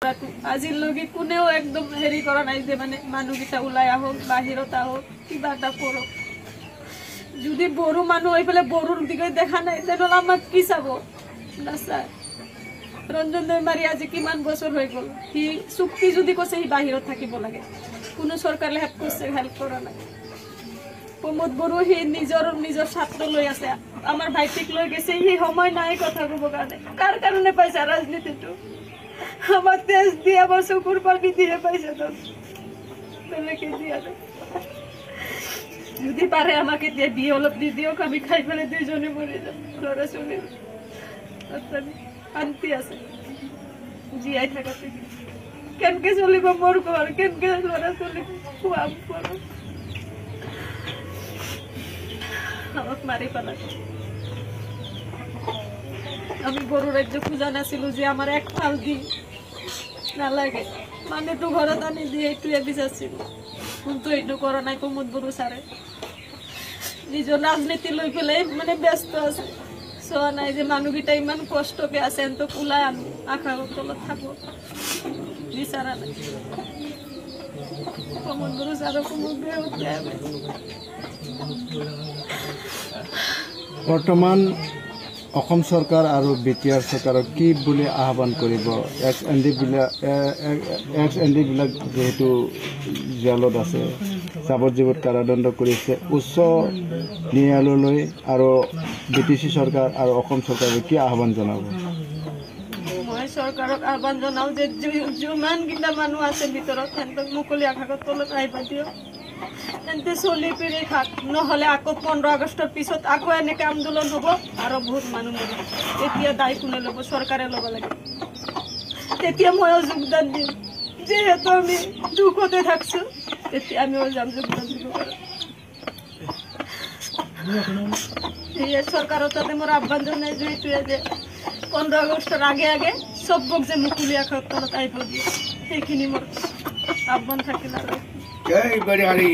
কৰাটো আজিলৈকে কোনেও একদম হেৰি কৰা নাই যে মানে মানুহকেইটা ওলাই আহক বাহিৰত আহক কিবা এটা কৰক যদি বড়ো মানুহ হৈ পেলাই বড়োৰ দিকে দেখা নাই তেনেহ'লে আমাক কি চাব নাচায় ৰঞ্জন দৈমাৰী আজি কিমান বছৰ হৈ গ'ল সি চুক্তি যদি কৈছে সি বাহিৰত থাকিব লাগে কোনো চৰকাৰে হেল্প কৰা নাই প্ৰমোদ বড়ো সি নিজৰ ছাত্ৰ লৈ আছে আমাৰ ভাইটিক লৈ গৈছে সি সময় নাই কথা ক'ব কাৰ কাৰণে পাইছা ৰাজনীতিটো আমার তেজ দিয়ে আমার চকুর পানি দিয়ে পাইছে তো বেলেগে দিয়া নাই যদি পারে আমাকে দিয়ে বিয়ে অলপ দি দিও আমি খাই ফেলে দুইজনে মরে যাব লড়া চলে শান্তি আছে জীয়াই থাকা থেকে কেনকে চলিব মোর ঘর কেনকে লড়া চলিব খুয়াম করো আমাক মারি পেলাম আমি বড় রাজ্য খুঁজা নাছিল যে আমার এক ফাল দি নালাগে মানে তো ঘৰত আনি দিয়ে এইটোৱে বিচাৰিছিল কিন্তু এইটো কৰা নাই প্ৰমোদ বড়ো ছাৰে নিজৰ ৰাজনীতি লৈ পেলাই মানে ব্যস্ত আছে চোৱা নাই যে মানুহকেইটা ইমান কষ্টকে আছে এন্তক ওলাই আনো আশাৰ তলত থাকো বিচাৰা নাই প্ৰমোদ বড়ো ছাৰকো মোক বহুত বেয়া পাইছে বৰ্তমান অসম চৰকাৰ আৰু বিটিআৰ চৰকাৰক কি বুলি আহ্বান কৰিব এক্স এন ডি বিলাক যেহেতু জেলত আছে যাৱজ্জীৱন কাৰাদণ্ড কৰিছে উচ্চ ন্যায়ালয়লৈ আৰু বিটিচি চৰকাৰ আৰু অসম চৰকাৰে কি আহ্বান জনাব মই চৰকাৰক আহ্বান জনাও যে যিমানকেইটা মানুহ আছে ভিতৰত সিহঁতক মুকলি আকাশৰ তলত আহিব দিয়ক তেন্তে চলি পিৰি থাক নহ'লে আকৌ 15 আগষ্টৰ পিছত আকৌ এনেকৈ আন্দোলন হ'ব আৰু বহুত মানুহ মৰিব তেতিয়া দায় কোনে ল'ব চৰকাৰে ল'ব লাগে তেতিয়া ময়ো যোগদান দিম যিহেতু আমি দুখতে থাকছোঁ তেতিয়া আমিও যাম যোগদান দিব পাৰোঁ সেয়ে চৰকাৰৰ তাতে মোৰ আহ্বান জনাইছোঁ এইটোৱে যে 15 আগষ্টৰ আগে চবক যে মুকলি আকাশৰ তলত আহিব দিয়ে সেইখিনি মোৰ আহ্বান থাকিল আৰু জয় বৰাৰী।